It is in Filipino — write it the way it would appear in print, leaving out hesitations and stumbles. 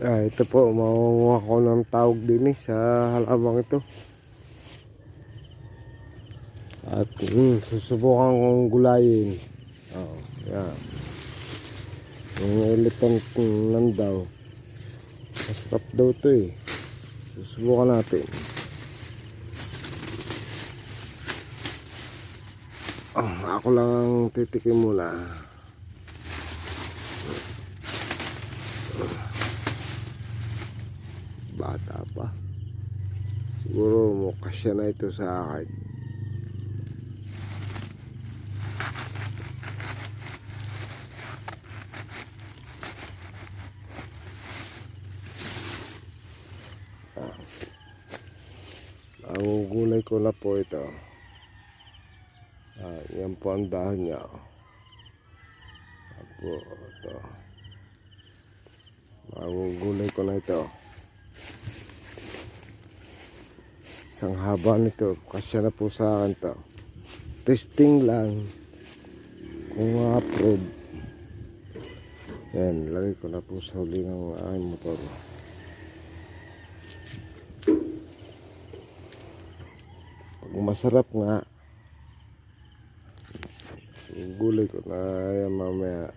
Ito po, makuha ko ng tawag din sa halamang ito. At susubukan kong gulayin. Yan. Yung elephant landaw. Masarap daw ito eh. Susubukan natin. Ako lang ang titikim muna. Bata pa. Siguro mukasya na ito sa akin. Ang gulay ko na po ito. Yan po ang dahon niya. Ito. Ang gulay ko na ito. Isang haba nito. Kasya na po sa akin to. Testing lang. Kung approve. Yan. Lagay ko na po sa huli ng aking motor. Pag masarap nga, gulay ko na yan mamaya.